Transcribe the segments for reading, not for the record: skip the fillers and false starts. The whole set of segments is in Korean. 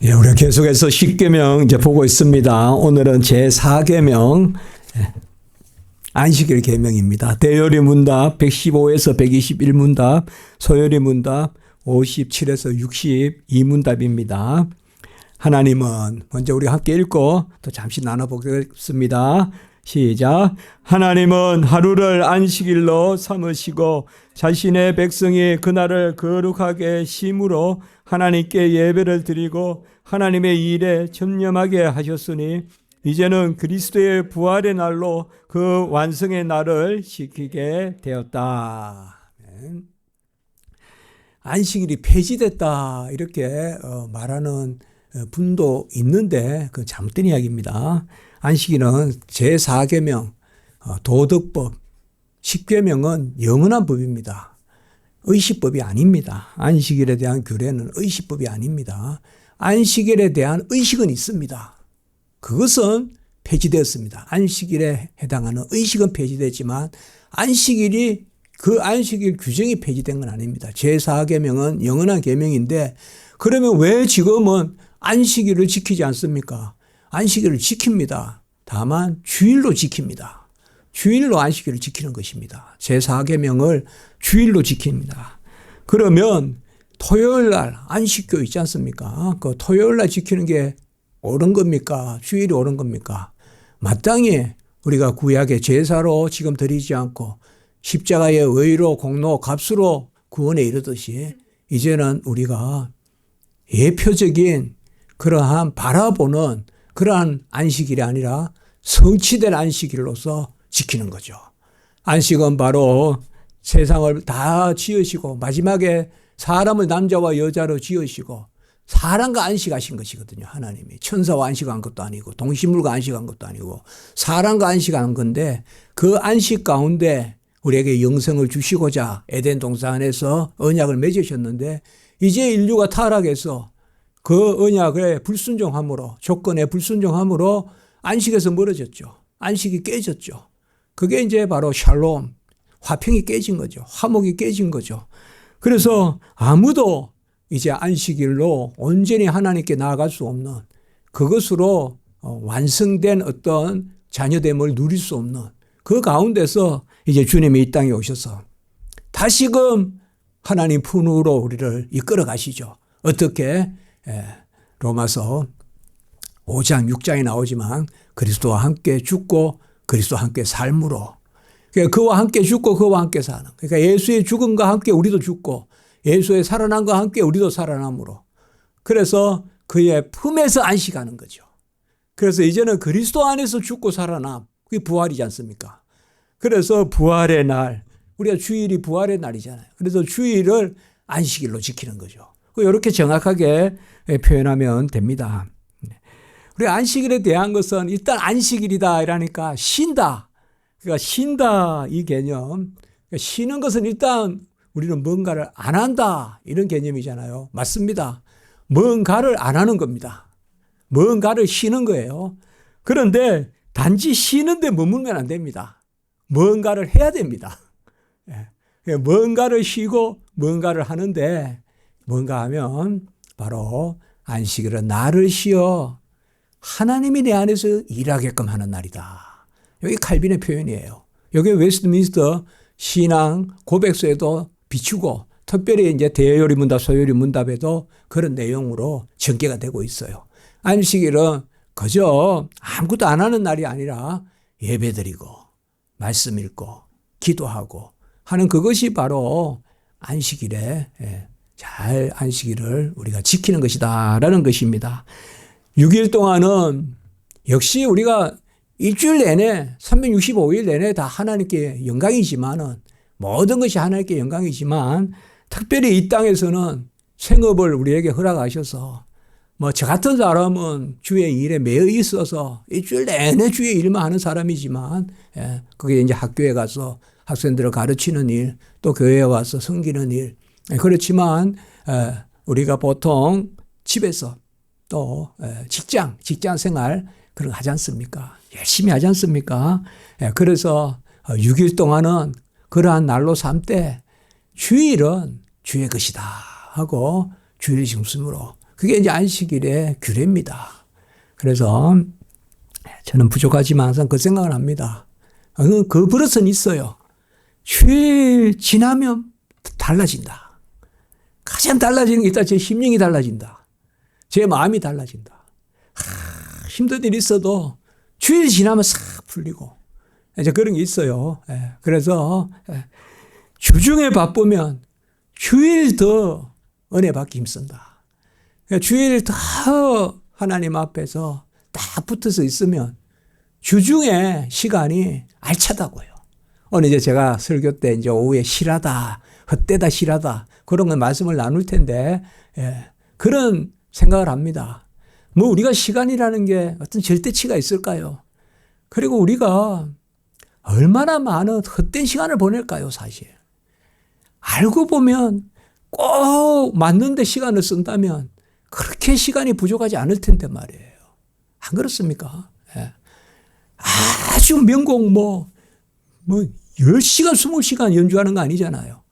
예, 우리가 계속해서 10계명 이제 보고 있습니다. 오늘은 제4계명 안식일 계명입니다. 대요리 문답 115에서 121문답, 소요리 문답 57에서 62문답입니다. 하나님은 먼저 우리 함께 읽고 또 잠시 나눠보겠습니다. 시작. 하나님은 하루를 안식일로 삼으시고 자신의 백성이 그날을 거룩하게 심으로 하나님께 예배를 드리고 하나님의 일에 전념하게 하셨으니 이제는 그리스도의 부활의 날로 그 완성의 날을 지키게 되었다. 안식일이 폐지됐다 이렇게 말하는 분도 있는데 그 잘못된 이야기입니다. 안식일은 제4계명 도덕법, 10계명은 영원한 법입니다. 의식법이 아닙니다. 안식일에 대한 규례는 의식법이 아닙니다. 안식일에 대한 의식은 있습니다. 그것은 폐지되었습니다. 안식일에 해당하는 의식은 폐지됐지만 안식일이 그 안식일 규정이 폐지된 건 아닙니다. 제4계명은 영원한 계명인데 그러면 왜 지금은 안식일을 지키지 않습니까? 안식일을 지킵니다. 다만 주일로 지킵니다. 주일로 안식일을 지키는 것입니다. 제4계명을 주일로 지킵니다. 그러면 토요일 날 안식교 있지 않습니까? 그 토요일 날 지키는 게 옳은 겁니까? 주일이 옳은 겁니까? 마땅히 우리가 구약의 제사로 지금 드리지 않고 십자가의 의로 공로 값으로 구원에 이르듯이 이제는 우리가 예표적인 그러한 바라보는 그러한 안식일이 아니라 성취된 안식일로서 지키는 거죠. 안식은 바로 세상을 다 지으시고 마지막에 사람을 남자와 여자로 지으시고 사람과 안식하신 것이거든요. 하나님이 천사와 안식한 것도 아니고 동식물과 안식한 것도 아니고 사람과 안식한 건데 그 안식 가운데 우리에게 영생을 주시고자 에덴 동산에서 언약을 맺으셨는데 이제 인류가 타락해서 그 언약에 불순종함으로 조건에 불순종함으로 안식에서 멀어졌죠. 안식이 깨졌죠. 그게 이제 바로 샬롬, 화평이 깨진 거죠. 화목이 깨진 거죠. 그래서 아무도 이제 안식일로 온전히 하나님께 나아갈 수 없는 그것으로 완성된 어떤 자녀됨을 누릴 수 없는 그 가운데서 이제 주님이 이 땅에 오셔서 다시금 하나님 품으로 우리를 이끌어 가시죠. 어떻게? 로마서 5장 6장에 나오지만 그리스도와 함께 죽고 그리스도와 함께 삶으로 그러니까 그와 함께 죽고 그와 함께 사는 그러니까 예수의 죽음과 함께 우리도 죽고 예수의 살아남과 함께 우리도 살아남으로 그래서 그의 품에서 안식하는 거죠. 그래서 이제는 그리스도 안에서 죽고 살아남 그게 부활이지 않습니까? 그래서 부활의 날 우리가 주일이 부활의 날이잖아요. 그래서 주일을 안식일로 지키는 거죠. 이렇게 정확하게 표현하면 됩니다. 우리 안식일에 대한 것은 일단 안식일이다 이러니까 쉰다. 그러니까 쉰다 이 개념. 쉬는 것은 일단 우리는 뭔가를 안 한다 이런 개념이잖아요. 맞습니다. 뭔가를 안 하는 겁니다. 뭔가를 쉬는 거예요. 그런데 단지 쉬는데 머물면 안 됩니다. 뭔가를 해야 됩니다. 뭔가를 쉬고 뭔가를 하는데 뭔가 하면 바로 안식일은 나를 쉬어 하나님이 내 안에서 일하게끔 하는 날이다. 여기 칼빈의 표현이에요. 여기 웨스트민스터 신앙 고백서에도 비추고 특별히 이제 대요리 문답, 소요리 문답에도 그런 내용으로 전개가 되고 있어요. 안식일은 그저 아무것도 안 하는 날이 아니라 예배드리고 말씀 읽고 기도하고 하는 그것이 바로 안식일에 잘 안식일을 우리가 지키는 것이다라는 것입니다. 6일 동안은 역시 우리가 일주일 내내 365일 내내 다 하나님께 영광이지만은 모든 것이 하나님께 영광이지만 특별히 이 땅에서는 생업을 우리에게 허락하셔서 뭐 저 같은 사람은 주의 일에 매여 있어서 일주일 내내 주의 일만 하는 사람이지만 그게 이제 학교에 가서 학생들을 가르치는 일, 또 교회에 와서 섬기는 일. 그렇지만 우리가 보통 집에서 또 직장 생활 그런 거 하지 않습니까? 열심히 하지 않습니까? 그래서 6일 동안은 그러한 날로 삼되 주일은 주의 것이다 하고 주일 중심으로 그게 이제 안식일의 규례입니다. 그래서 저는 부족하지만 항상 그 생각을 합니다. 그 버릇은 있어요. 휴일 지나면 달라진다. 가장 달라지는 게 있다. 제 심령이 달라진다. 제 마음이 달라진다. 힘든 일이 있어도 주일 지나면 싹 풀리고 이제 그런 게 있어요. 그래서 주중에 바쁘면 주일 더 은혜 받기 힘쓴다. 주일 더 하나님 앞에서 딱 붙어서 있으면 주중에 시간이 알차다고요. 오늘 이제 제가 설교 때 이제 오후에 실하다, 헛되다, 실하다 그런 건 말씀을 나눌 텐데 그런 생각을 합니다. 뭐 우리가 시간이라는 게 어떤 절대치가 있을까요? 그리고 우리가 얼마나 많은 헛된 시간을 보낼까요, 사실. 알고 보면 꼭 맞는데 시간을 쓴다면 그렇게 시간이 부족하지 않을 텐데 말이에요. 안 그렇습니까? 아주 명곡 뭐 10시간, 20시간 연주하는 거 아니잖아요.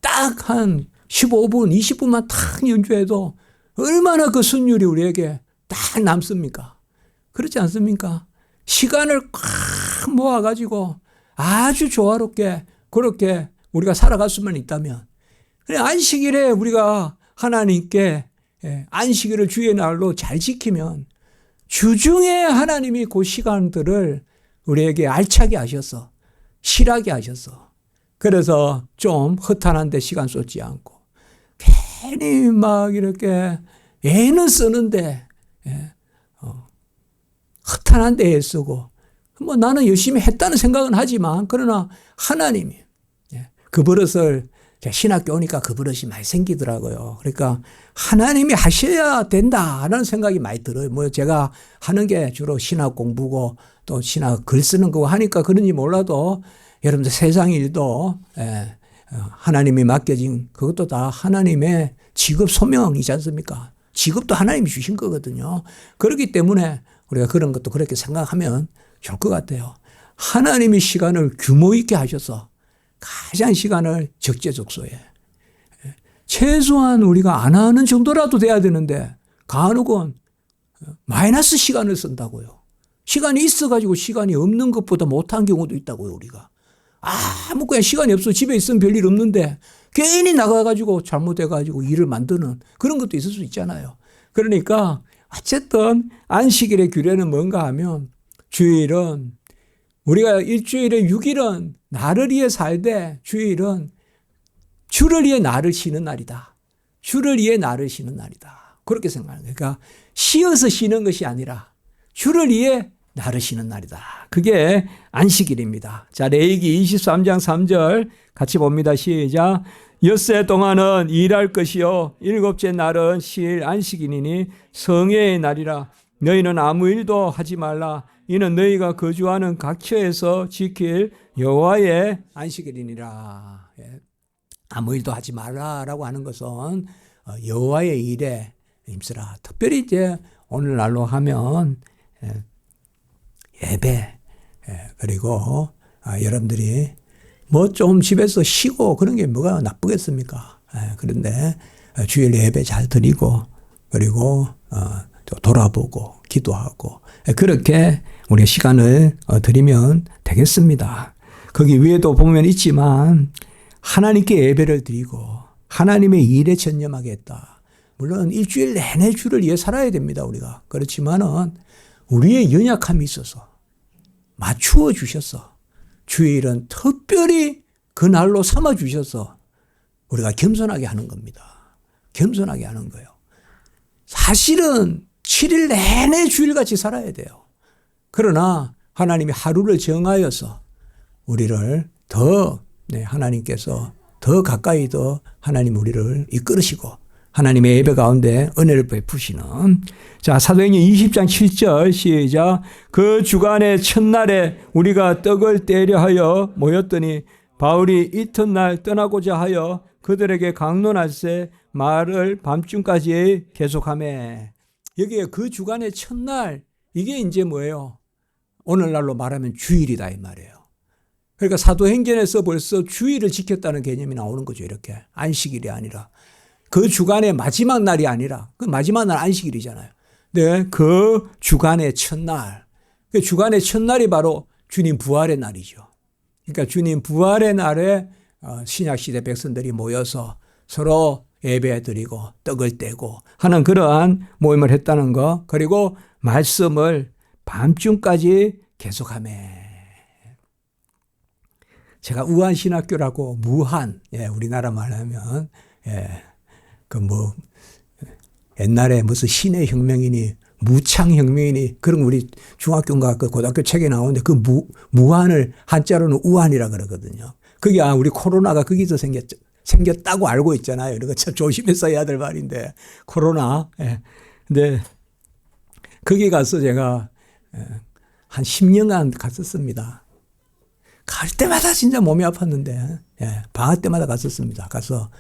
딱 한 15분, 20분만 딱 연주해도 얼마나 그 순율이 우리에게 딱 남습니까? 그렇지 않습니까? 시간을 꽉 모아가지고 아주 조화롭게 그렇게 우리가 살아갈 수만 있다면 안식일에 우리가 하나님께 안식일을 주의 날로 잘 지키면 주중에 하나님이 그 시간들을 우리에게 알차게 하셔서 실하게 하셔서 그래서 좀 허탄한데 시간 쏟지 않고 괜히 막 이렇게 애는 쓰는데 허탄한데 애 쓰고 뭐 나는 열심히 했다는 생각은 하지만 그러나 하나님이 그 버릇을 신학교 오니까 그 버릇이 많이 생기더라고요. 그러니까 하나님이 하셔야 된다라는 생각이 많이 들어요. 뭐 제가 하는 게 주로 신학 공부고 또 신학 글 쓰는 거고 하니까 그런지 몰라도 여러분들 세상 일도 하나님이 맡겨진 그것도 다 하나님의 직업 소명이지 않습니까? 직업도 하나님이 주신 거거든요. 그렇기 때문에 우리가 그런 것도 그렇게 생각하면 좋을 것 같아요. 하나님이 시간을 규모 있게 하셔서 가장 시간을 적재적소에 최소한 우리가 안 하는 정도라도 돼야 되는데 간혹은 마이너스 시간을 쓴다고요. 시간이 있어가지고 시간이 없는 것보다 못한 경우도 있다고요. 우리가 아무 그냥 시간이 없어 집에 있으면 별일 없는데 괜히 나가가지고 잘못해가지고 일을 만드는 그런 것도 있을 수 있잖아요. 그러니까 어쨌든 안식일의 규례는 뭔가 하면 주일은 우리가 일주일에 6일은 나를 위해 살되 주일은 주를 위해 나를 쉬는 날이다. 주를 위해 나를 쉬는 날이다. 그렇게 생각하는 거예요. 그러니까 쉬어서 쉬는 것이 아니라 주를 위해 나를 쉬는 날이다. 그게 안식일입니다. 자, 레위기 23장 3절 같이 봅니다. 시작. 엿새 동안은 일할 것이요 일곱째 날은 쉴 안식일이니 성회의 날이라. 너희는 아무 일도 하지 말라. 이는 너희가 거주하는 각처에서 지킬 여호와의 안식일이니라. 아무 일도 하지 말라라고 하는 것은 여호와의 일에 힘쓰라. 특별히 이제 오늘날로 하면 예배 그리고 여러분들이 뭐 좀 집에서 쉬고 그런 게 뭐가 나쁘겠습니까? 그런데 주일 예배 잘 드리고 그리고 돌아보고 기도하고 그렇게 우리가 시간을 드리면 되겠습니다. 거기 위에도 보면 있지만 하나님께 예배를 드리고 하나님의 일에 전념하게 했다. 물론 일주일 내내 주를 위해 살아야 됩니다. 우리가. 그렇지만은 우리의 연약함이 있어서 맞추어 주셔서 주일은 특별히 그 날로 삼아 주셔서 우리가 겸손하게 하는 겁니다. 겸손하게 하는 거예요. 사실은 7일 내내 주일같이 살아야 돼요. 그러나 하나님이 하루를 정하여서 우리를 더 하나님께서 더 가까이 더 하나님 우리를 이끌으시고 하나님의 예배 가운데 은혜를 베푸시는 자 사도행전 20장 7절 시작. 그 주간의 첫날에 우리가 떡을 떼려 하여 모였더니 바울이 이튿날 떠나고자 하여 그들에게 강론할세 말을 밤중까지 계속하매. 여기에 그 주간의 첫날 이게 이제 뭐예요? 오늘날로 말하면 주일이다 이 말이에요. 그러니까 사도행전에서 벌써 주일을 지켰다는 개념이 나오는 거죠. 이렇게 안식일이 아니라 그 주간의 마지막 날이 아니라 그 마지막 날 안식일이잖아요. 네, 그 주간의 첫날. 그 주간의 첫날이 바로 주님 부활의 날이죠. 그러니까 주님 부활의 날에 신약시대 백성들이 모여서 서로 예배드리고 떡을 떼고 하는 그러한 모임을 했다는 거. 그리고 말씀을 밤중까지 계속하매. 제가 우한신학교라고 무한, 우리나라 말하면, 옛날에 무슨 신의 혁명이니 무창혁명이니 그런 우리 중학교인가 그 고등학교 책에 나오는데 그 무한을 한자로는 우한이라 그러거든요. 그게 우리 코로나가 거기서 생겼다고 알고 있잖아요. 이거 참 조심해서 해야 될 말인데 코로나. 근데 거기 가서 제가 한 10년간 갔었습니다. 갈 때마다 진짜 몸이 아팠는데 방학 때마다 갔었습니다. 가서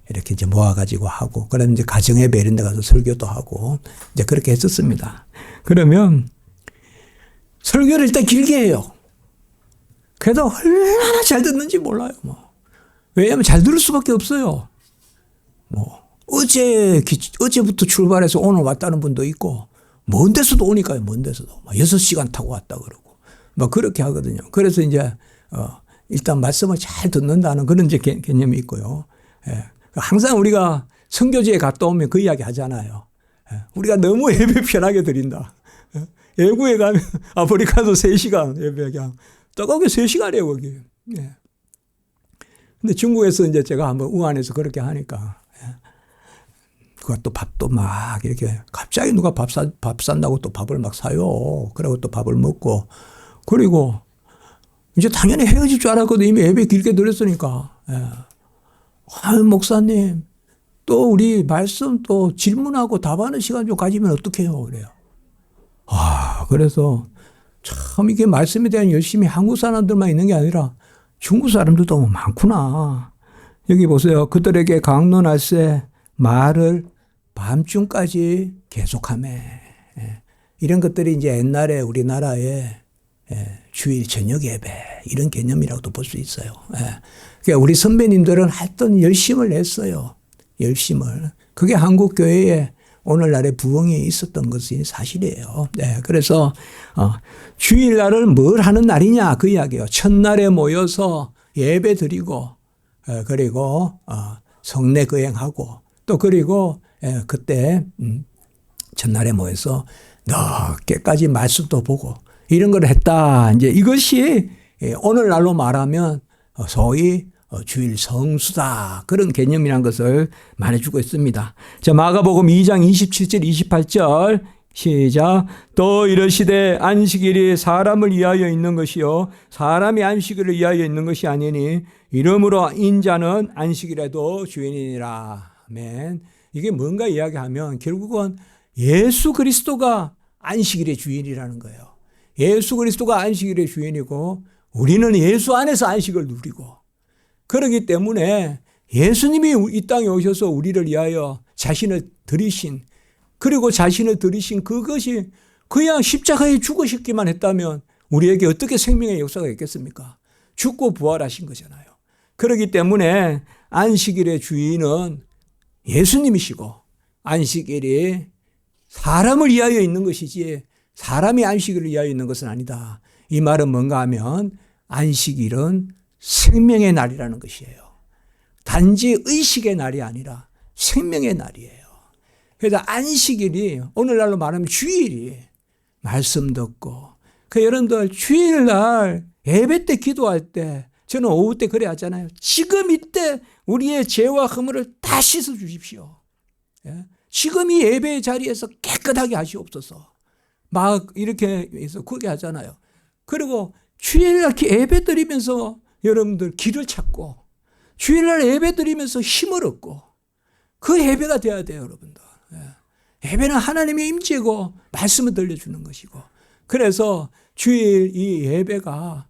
이렇게 이제 모아가지고 하고, 그러면 이제 가정예배 이런 데 가서 설교도 하고, 이제 그렇게 했었습니다. 그러면 설교를 일단 길게 해요. 그래도 얼마나 잘 듣는지 몰라요, 뭐. 왜냐하면 잘 들을 수밖에 없어요. 뭐, 어제부터 출발해서 오늘 왔다는 분도 있고, 먼 데서도 오니까요, 먼 데서도. 6시간 타고 왔다 그러고. 뭐, 그렇게 하거든요. 그래서 이제, 일단 말씀을 잘 듣는다는 그런 이제 개념이 있고요. 항상 우리가 선교지에 갔다 오면 그 이야기 하잖아요. 우리가 너무 예배 편하게 드린다. 외국에 가면 아프리카도 3시간 예배 그냥 뜨겁게 3시간이에요, 거기. 근데 중국에서 이제 제가 한번 우한에서 그렇게 하니까 그것도 밥도 막 이렇게 갑자기 누가 밥 산다고 또 밥을 막 사요. 그리고 또 밥을 먹고 그리고 이제 당연히 헤어질 줄 알았거든요. 이미 예배 길게 드렸으니까. 목사님, 또 우리 말씀 또 질문하고 답하는 시간 좀 가지면 어떡해요? 그래요. 그래서 참 이게 말씀에 대한 열심히 한국 사람들만 있는 게 아니라 중국 사람들도 많구나. 여기 보세요. 그들에게 강론할세 말을 밤중까지 계속하매. 이런 것들이 이제 옛날에 우리나라에 주일 저녁 예배 이런 개념이라고도 볼 수 있어요. 그러니까 우리 선배님들은 하여튼 열심을 냈어요. 열심을. 그게 한국 교회에 오늘날의 부흥이 있었던 것이 사실이에요. 그래서 주일날을 뭘 하는 날이냐 그 이야기예요. 첫날에 모여서 예배 드리고 그리고 성례 거행하고 또 그리고 그때 첫날에 모여서 늦게까지 말씀도 보고 이런 걸 했다. 이제 이것이 오늘날로 말하면 소위 주일 성수다. 그런 개념이라는 것을 말해주고 있습니다. 자, 마가복음 2장 27절 28절 시작. 또 이르시되 안식일이 사람을 위하여 있는 것이요 사람이 안식일을 위하여 있는 것이 아니니 이러므로 인자는 안식일에도 주인이니라. 아멘. 이게 뭔가 이야기하면 결국은 예수 그리스도가 안식일의 주인이라는 거예요. 예수 그리스도가 안식일의 주인이고 우리는 예수 안에서 안식을 누리고 그렇기 때문에 예수님이 이 땅에 오셔서 우리를 위하여 자신을 들이신 그리고 자신을 들이신 그것이 그냥 십자가에 죽으셨기만 했다면 우리에게 어떻게 생명의 역사가 있겠습니까? 죽고 부활하신 거잖아요. 그렇기 때문에 안식일의 주인은 예수님이시고 안식일이 사람을 위하여 있는 것이지 사람이 안식일을 위하여 있는 것은 아니다. 이 말은 뭔가 하면 안식일은 생명의 날이라는 것이에요. 단지 의식의 날이 아니라 생명의 날이에요. 그래서 안식일이 오늘날로 말하면 주일이 말씀 듣고 여러분들 주일날 예배 때 기도할 때 저는 오후 때 그래 하잖아요. 지금 이때 우리의 죄와 허물을 다 씻어 주십시오. 지금 이 예배의 자리에서 깨끗하게 하시옵소서. 막 이렇게 해서 그렇게 하잖아요. 그리고 주일날 예배 드리면서 여러분들 길을 찾고 주일날 예배 드리면서 힘을 얻고 그 예배가 돼야 돼요, 여러분들. 예배는 하나님의 임재고 말씀을 들려주는 것이고 그래서 주일 이 예배가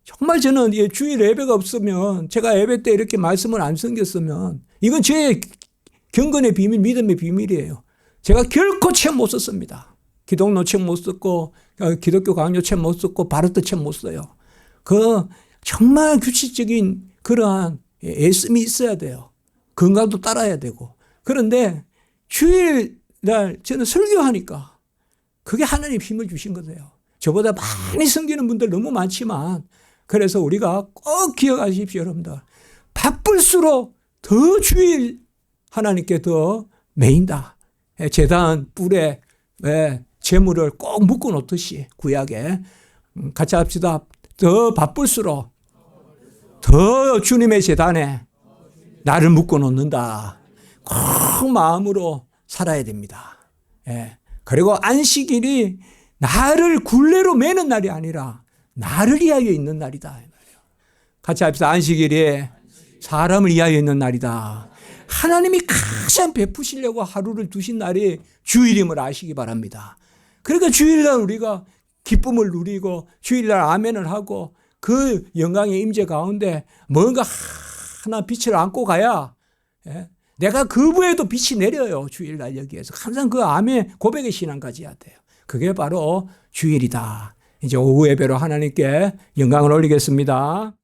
정말 저는 주일 예배가 없으면 제가 예배 때 이렇게 말씀을 안 섬겼으면 이건 제 경건의 비밀, 믿음의 비밀이에요. 제가 결코 책 못 썼습니다. 기독로 책 못 썼고 기독교 강요 책 못 썼고 바르트 책 못 써요. 정말 규칙적인 그러한 애씀이 있어야 돼요. 건강도 따라야 되고. 그런데 주일날 저는 설교하니까 그게 하나님 힘을 주신 거예요. 저보다 많이 섬기는 분들 너무 많지만 그래서 우리가 꼭 기억하십시오, 여러분들. 바쁠수록 더 주일 하나님께 더 매인다. 제단 뿔에 재물을 꼭 묶어 놓듯이 구약에 같이 합시다. 더 바쁠수록 더 주님의 제단에 나를 묶어 놓는다. 꼭 마음으로 살아야 됩니다. 그리고 안식일이 나를 굴레로 매는 날이 아니라 나를 위하여 있는 날이다. 같이 합시다. 안식일이 사람을 위하여 있는 날이다. 하나님이 가장 베푸시려고 하루를 두신 날이 주일임을 아시기 바랍니다. 그러니까 주일날 우리가 기쁨을 누리고 주일날 아멘을 하고 그 영광의 임재 가운데 뭔가 하나 빛을 안고 가야 내가 거부해도 빛이 내려요. 주일날 여기에서. 항상 그 아멘 고백의 신앙 가져야 돼요. 그게 바로 주일이다. 이제 오후 예배로 하나님께 영광을 올리겠습니다.